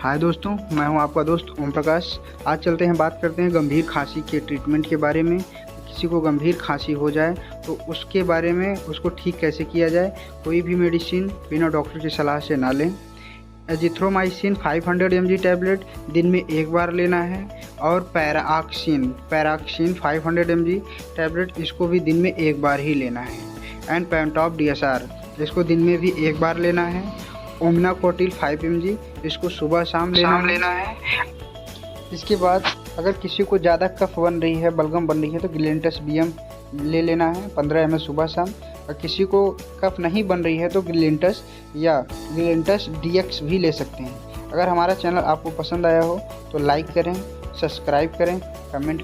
हाय दोस्तों, मैं हूं आपका दोस्त ओम प्रकाश। आज चलते हैं, बात करते हैं गंभीर खांसी के ट्रीटमेंट के बारे में। किसी को गंभीर खांसी हो जाए तो उसके बारे में, उसको ठीक कैसे किया जाए। कोई भी मेडिसिन बिना डॉक्टर की सलाह से ना लें। एजिथ्रोमाइसिन 500 mg टैबलेट दिन में एक बार लेना है, और पैराक्सिन 500 mg टैबलेट, इसको भी दिन में एक बार ही लेना है। एंड पेंटॉप DSR, इसको दिन में भी एक बार लेना है। ओमिनाकोटिल 5 mg, इसको सुबह शाम लेना है। इसके बाद अगर किसी को ज़्यादा कफ बन रही है, बलगम बन रही है, तो ग्लिंटस BM ले लेना है 15 ml सुबह शाम। और किसी को कफ नहीं बन रही है तो ग्लिंटस या ग्लिंटस DX भी ले सकते हैं। अगर हमारा चैनल आपको पसंद आया हो तो लाइक करें, सब्सक्राइब करें, कमेंट